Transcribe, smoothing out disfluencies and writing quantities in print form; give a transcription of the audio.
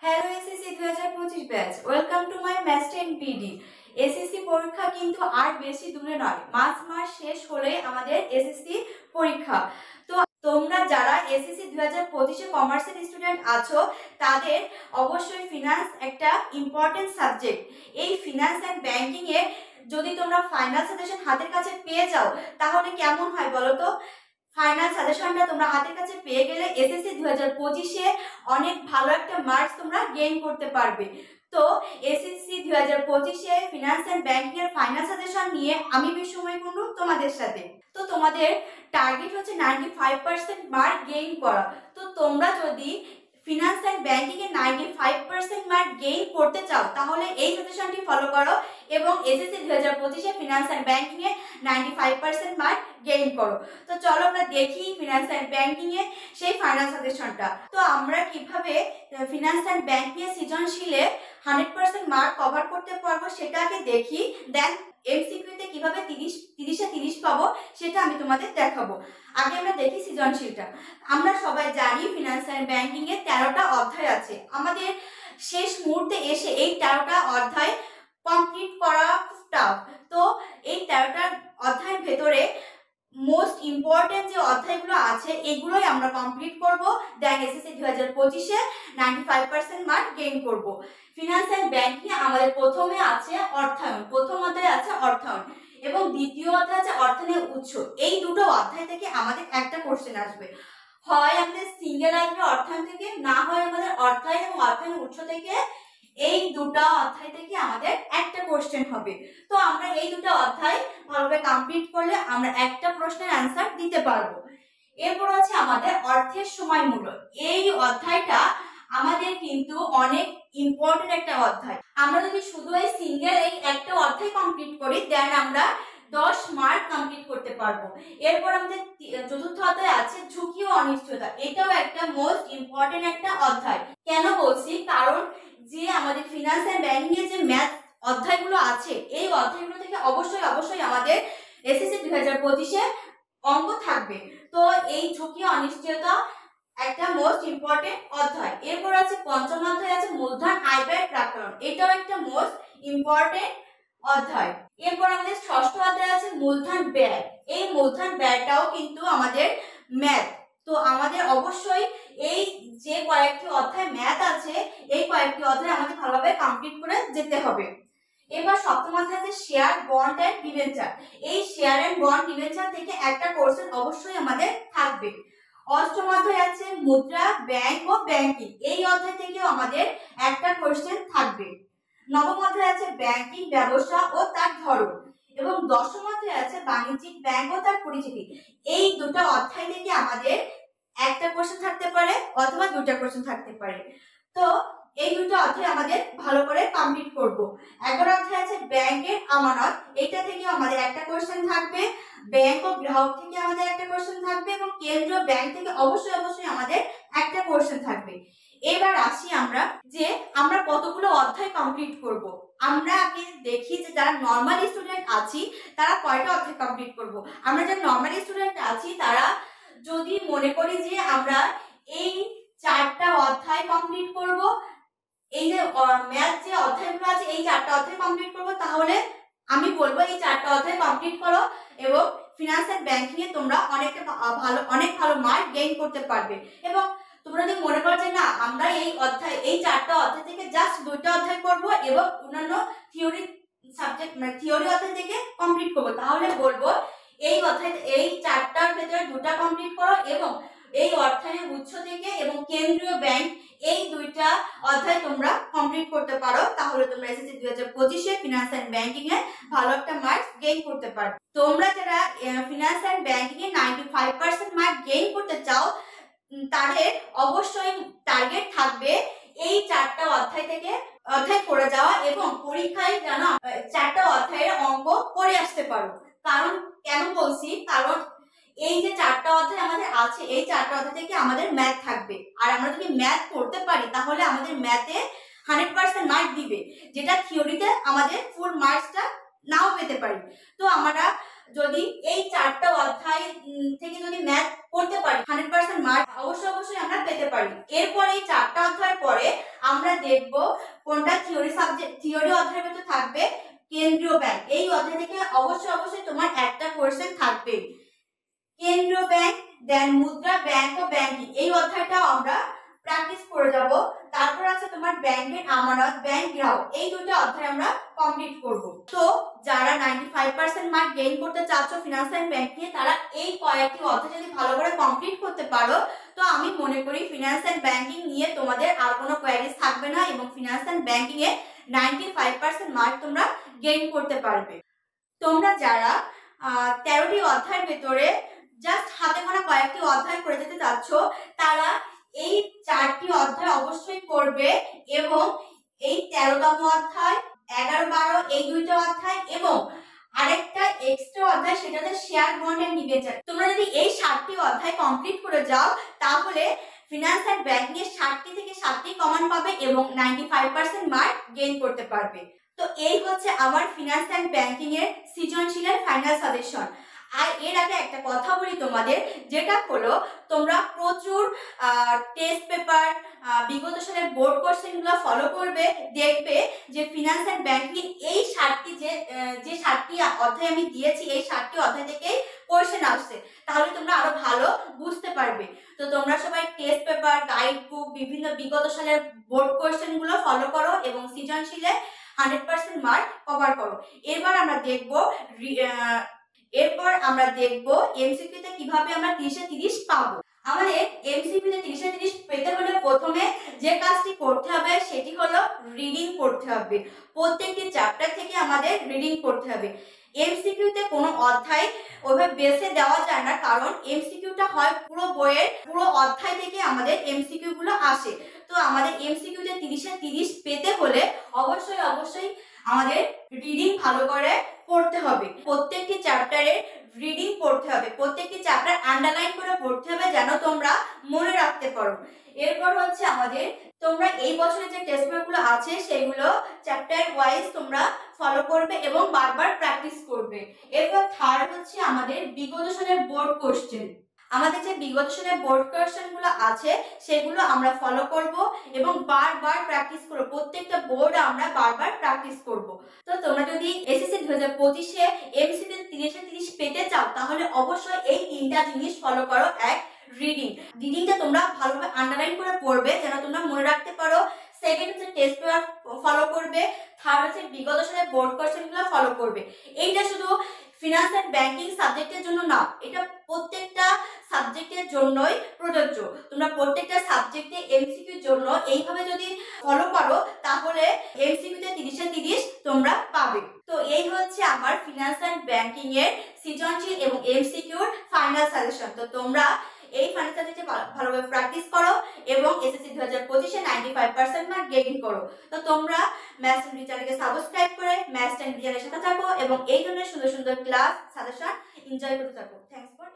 Hello SSC 2025 batch, welcome to my maths 10 PD. SSC পরীক্ষা কিন্তু আর বেশি দূরে নয়, মাস শেষ হলে আমাদের এসএসসি পরীক্ষা। তো তোমরা যারা এসএসসি 2025 কমার্সের স্টুডেন্ট আছো, তাদের অবশ্যই ফিনান্স একটা ইম্পর্টেন্ট সাবজেক্ট। এই ফিনান্স অ্যান্ড ব্যাংকিং এ যদি তোমরা ফাইনাল সাজেশন হাতের কাছে পেয়ে যাও তাহলে কেমন হয় বলো তো। ফাইনাল সাজেশনটা তোমরা হাতের কাছে পেয়ে গেলে এসএসসি 2025 অনেক ভালো একটা মার্কস তোমরা গেইন করতে পারবে। তো এসএসসি 2025 ফিনান্স এন্ড ব্যাংকিং এর ফাইনাল সাজেশন নিয়ে আমি বিশ্বময় কুন্ডু তোমাদের সাথে। তো তোমাদের টার্গেট হচ্ছে 95% মার্ক গেইন করা। তো তোমরা যদি ফিনান্স এন্ড ব্যাংকিং এর 95% মার্ক গেইন করতে চাও তাহলে এই সাজেশনটি ফলো করো এবং এসএসসি 2025 ফিনান্স এন্ড ব্যাংকিং এ 95% মার্ক গেইন করো। তো চলো আমরা দেখি ফিনান্স এন্ড ব্যাংকিং এ সেই ফাইনাল সাজেশনটা। তো আমরা কিভাবে ফিনান্স এন্ড ব্যাংকিং এর সৃজনশীলে 100% মার্ক কভার করতে পারবো সেটাকে দেখি। দেন এমসিকিউতে কিভাবে 30-এ 30 পাবো সেটা আমি তোমাদের দেখাবো। আগে আমরা দেখি সৃজনশীলটা। আমরা সবাই জানি ফিনান্স এন্ড ব্যাংকিং এর 13টা অধ্যায় আছে। আমাদের শেষ মুহূর্তে এসে এই 13টা অধ্যায় কমপ্লিট করা খুব টাফ। তো এই 13টা অধ্যায়ের ভেতরে মোস্ট ইম্পর্টেন্ট যে অধ্যায়গুলো আছে এগুলোই আমরা কমপ্লিট করব। দেন এসএসসি 2025 95% মার্ক গেইন করব। ফিনান্স এন্ড ব্যাংকিং আমাদের প্রথমে আছে অর্থায়ন, প্রথম অধ্যায় আছে অর্থায়ন এবং দ্বিতীয় অধ্যায় আছে অর্থায়নের উৎস। এই দুটো অধ্যায় থেকে আমাদের একটা কোশ্চেন আসবে, হয় আমাদের সিঙ্গেল আসবে অর্থায়ন থেকে, না হয় আমাদের অর্থায়ন এবং অর্থায়নের উৎস থেকে। এই দুটো অধ্যায় থেকে আমাদের একটা কোশ্চেন হবে। তো আমরা এই দুটো অধ্যায় ভালোভাবে কমপ্লিট করলে আমরা একটা প্রশ্নের অ্যান্সার দিতে পারবো। এরপর আছে আমাদের অর্থের সময় মূল্য। এই অধ্যায়টা আমাদের কিন্তু অনেক ইম্পর্টেন্ট একটা অধ্যায়। আমরা যদি শুধু এই সিঙ্গেল এই একটা অধ্যায় কমপ্লিট করি দেন আমরা 10 মার্ক কমপ্লিট করতে পারবো। এরপর আমাদের চতুর্থ অধ্যায় আছে ঝুঁকি ও অনিশ্চয়তা। এটাও একটা মোস্ট ইম্পর্টেন্ট একটা অধ্যায়। কেন বলছি, কারণ যে আমাদের ফিনান্স এন্ড ব্যাংকিং এর যে ম্যাথ অধ্যায়গুলো আছে এই অধ্যায়গুলো থেকে অবশ্যই আমাদের এসএসসি 2025 অঙ্ক থাকবে। তো এই ঝুঁকি অনিশ্চয়তা একটা মোস্ট ইম্পর্টেন্ট অধ্যায়। এরপর আছে পঞ্চম অধ্যায় আছে মূলধন আয় ব্যয় প্রাকরণ। এটাও একটা মোস্ট ইম্পর্টেন্ট অধ্যায়। এরপর আমাদের ষষ্ঠ অধ্যায় আছে মূলধন ব্যয়। এই মূলধন ব্যয়টাও কিন্তু আমাদের ম্যাথ। তো আমাদের অবশ্যই এই যে কয়েকটি অধ্যায় ম্যাথ আছে এই কয়েকটি অধ্যায় আমাদের ভালোভাবে কমপ্লিট করে যেতে হবে। এবার সপ্তম অধ্যায় আছে শেয়ার, বন্ড এন্ড ডিবেঞ্চার। এই শেয়ার এন্ড বন্ড ডিবেঞ্চার থেকে একটা কোশ্চেন অবশ্যই আমাদের থাকবে। অষ্টম অধ্যায় আছে মুদ্রা, ব্যাংক ও ব্যাংকিং। এই অধ্যায় থেকেও আমাদের একটা কোশ্চেন থাকবে। নবম অধ্যায় আছে ব্যাংকিং ব্যবসা ও তার ধরন এবং দশম অধ্যায় আছে বাণিজ্যিক ব্যাংক ও তার পরিচিতি। এই দুটো অধ্যায় থেকে আমাদের একটা কোশ্চেন থাকতে পারে অথবা দুটো কোশ্চেন থাকতে পারে। তো এই দুটো অধ্যায় আমাদের ভালো করে কমপ্লিট করব। 11 অধ্যায় আছে ব্যাংকের আমানত। এটা থেকে আমাদের একটা কোশ্চেন থাকবে। ব্যাংক ও গ্রাহক থেকে আমাদের একটা কোশ্চেন থাকবে এবং কেন্দ্রীয় ব্যাংক থেকে অবশ্যই আমাদের একটা কোশ্চেন থাকবে। এবার আসি আমরা কতগুলো অধ্যায় কমপ্লিট করব। আমরা আগে দেখি যে যারা নরমাল স্টুডেন্ট আছি তারা কয়টা অধ্যায় কমপ্লিট করব। আমরা যারা নরমাল স্টুডেন্ট আছি তারা যদি মনে করি যে আমরা এই 4টা অধ্যায় কমপ্লিট করব, এই যে ম্যাথ যে অধ্যায়গুলো আছে এই 4টা অধ্যায় কমপ্লিট করব, তাহলে আমি বলবো এই 4টা অধ্যায় কমপ্লিট করো এবং ফিনান্স এন্ড ব্যাংকিং এ তোমরা অনেক ভালো মার্ক গেইন করতে পারবে। এবং তোমরা যদি মনে করো যে না আমরা এই 4টা অধ্যায় থেকে জাস্ট 2টা অধ্যায় করব এবং অন্যান্য থিওরি সাবজেক্ট থিওরি অধ্যায় থেকে কমপ্লিট করব, তাহলে বলবো এই 4টার ভেতরে 2টা কমপ্লিট করো এবং এই অর্থায়নের উৎস থেকে এবং কেন্দ্রীয় ব্যাংক এই 2টা অধ্যায় তোমরা কমপ্লিট করতে পারো, তাহলে তোমরা এসএসসি 2025 ফিনান্স এন্ড ব্যাংকিং এ ভালো একটা মার্কস গেইন করতে পারো। তোমরা যারা ফিনান্স এন্ড ব্যাংকিং এ 95% মার্ক গেইন করতে চাও তাদের অবশ্যই টার্গেট থাকবে এই 4টা অধ্যায় থেকে অধ্যায় করে যাওয়া এবং পরীক্ষায় যেন 4টা অধ্যায়ের অঙ্ক করে আসতে পারো। কারণ কেন বলছি, কারণ এই যে 4টা অধ্যায় আমাদের আছে এই 4টা অধ্যায় থেকে আমাদের ম্যাথ থাকবে। আর আমরা যদি ম্যাথ করতে পারি তাহলে আমাদের ম্যাথে 100% মার্ক দিবে, যেটা থিওরিতে আমাদের ফুল মার্কসটা নাও পেতে পারি। তো আমরা যদি এই 4টা অধ্যায় থেকে যদি ম্যাথ করতে পারি 100% মার্ক অবশ্যই আমরা পেতে পারি। এরপর এই 4টা অধ্যায়ের পরে আমরা দেখব কোনটা থিওরি অধ্যায়ের মধ্যে থাকবে কেন্দ্রীয় ব্যাংক। এই অধ্যায় থেকে অবশ্যই তোমার একটা কোশ্চেন থাকবে। কেন্দ্রীয় ব্যাংক, দেন মুদ্রা ব্যাংক ও ব্যাংকিং, এই অধ্যায়টা আমরা প্র্যাকটিস করে যাব। তারপর আছে তোমার ব্যাংকের আমানত, ব্যাংক গ্রাহক, এই দুটো অধ্যায় আমরা কমপ্লিট করব। তো যারা 95% মার্ক গেইন করতে চাচ্ছ ফিনান্স এন্ড ব্যাংকিং, তারা এই কয়েকটি অধ্যায় যদি ভালো করে কমপ্লিট করতে পারো, তো আমি মনে করি ফিনান্স এন্ড ব্যাংকিং নিয়ে তোমাদের আর কোনো কোয়ারিজ থাকবে না এবং ফিনান্স এন্ড ব্যাংকিং এ 95% মার্ক তোমরা গেইন করতে পারবে। তোমরা যারা 13টি অধ্যায়ের ভেতরে জাস্ট হাতে গোনা কয়েকটি অধ্যায় করে যেতে চাচ্ছ, তারা এই 4টি অধ্যায় অবশ্যই করবে এবং এই 13তম অধ্যায়, 11, 12 এই দুইটা অধ্যায় এবং আরেকটা এক্সট্রা অধ্যায়, সেটা হচ্ছে শেয়ার বন্ড এন্ড ডিবেঞ্চার। তোমরা যদি এই 7টি অধ্যায় কমপ্লিট করে যাও, তাহলে ফিনান্স এন্ড ব্যাংকিং এর 7টি থেকে 7টি কমন পাবে এবং 95% মার্ক গেইন করতে পারবে। তো এই হচ্ছে আমার ফিনান্স এন্ড ব্যাংকিং এর সৃজনশীলের ফাইনাল সাজেশন। আর এর আগে একটা কথা বলি তোমাদের, যেটা হলো তোমরা প্রচুর টেস্ট পেপার, বিগত সালের বোর্ড কোশ্চেন গুলো ফলো করবে, দেখবে যে ফিনান্স এন্ড ব্যাংকিং এই 7টি যে 7টি অধ্যায় আমি দিয়েছি, এই 7টি অধ্যায় থেকে কোশ্চেন আসছে, তাহলে তোমরা আরো ভালো বুঝতে পারবে। তো তোমরা সবাই টেস্ট পেপার, গাইড বুক, বিভিন্ন বিগত সালের বোর্ড কোশ্চেন গুলো ফলো করো এবং সৃজনশীলে 100% মার্ক কভার করো। এরপর আমরা দেখব এমসিকিউ তে কিভাবে আমরা 30 এ 30 পাবো। আমাদের এমসিকিউ তে 30 এ 30 পেতে হলে প্রথমে যে কাজটি করতে হবে সেটি হলো রিডিং করতে হবে। প্রত্যেকটি চ্যাপ্টার থেকে আমাদের রিডিং করতে হবে। এমসিকিউ তে কোনো অধ্যায় ওইভাবে বেছে দেওয়া যায় না, কারণ এমসিকিউটা হয় পুরো বইয়ের পুরো অধ্যায় থেকে আমাদের এমসিকিউ গুলো আসে। তো আমাদের এমসিকিউ তে 30 এ 30 পেতে হলে অবশ্যই আমাদের রিডিং ভালো করে পড়তে হবে। প্রত্যেকটি চ্যাপ্টারে রিডিং পড়তে হবে, প্রত্যেকটি চ্যাপ্টার আন্ডারলাইন করে পড়তে হবে যেন তোমরা মনে রাখতে পারো। এরপর হচ্ছে আমাদের তোমরা এই বছরে যে টেস্ট পেপারগুলো আছে সেগুলো চ্যাপ্টার ওয়াইজ তোমরা ফলো করবে এবং বারবার প্র্যাকটিস করবে। এরপর থার্ড হচ্ছে আমাদের বিগত সালের বোর্ড কোশ্চেন। আমাদের যে বিগত সালের বোর্ড কোশ্চেন গুলো আছে সেগুলো আমরা ফলো করব এবং বারবার প্র্যাকটিস করব। প্রত্যেকটা বোর্ড আমরা বারবার প্র্যাকটিস করব। তো তোমরা যদি এসএসসি 2025 এ এমসিকিউ 30 এ 30 পেতে চাও, তাহলে অবশ্যই এই তিনটা জিনিস ফলো করো। এক, রিডিংটা তোমরা ভালোভাবে আন্ডারলাইন করে পড়বে যেন তোমরা মনে রাখতে পারো। সেকেন্ড হচ্ছে টেস্ট পেপার ফলো করবে। থার্ড হচ্ছে বিগত সালের বোর্ড কোশ্চেন গুলো ফলো করবে। এইটা শুধু ফিনান্স এন্ড ব্যাংকিং সাবজেক্টের জন্য না, এটা প্রত্যেকটা সাবজেক্টের জন্যই প্রযোজ্য। তোমরা প্রত্যেকটা সাবজেক্টে এমসিকিউর জন্য এইভাবে যদি ফলো করো, তাহলে এমসিকিউ তে 30 এ 30 তোমরা পাবে। তো এই হচ্ছে আমার ফিনান্স এন্ড ব্যাংকিং এর সৃজনশীল এবং এমসিকিউর ফাইনাল সাজেশন। তো তোমরা এই ফাইনাল সাজেশনে ভালোভাবে প্র্যাকটিস করো এবং এসএসসি 2025 এ 95% মার্ক গেইন করো। তো তোমরা ম্যাথস এন্ড চ্যানেলকে সাবস্ক্রাইব করে ম্যাথস এন্ড চ্যানেলের সাথে থাকো এবং এই ধরনের সুন্দর সুন্দর ক্লাস সাজেশন এনজয় করতে থাকো। Thanks for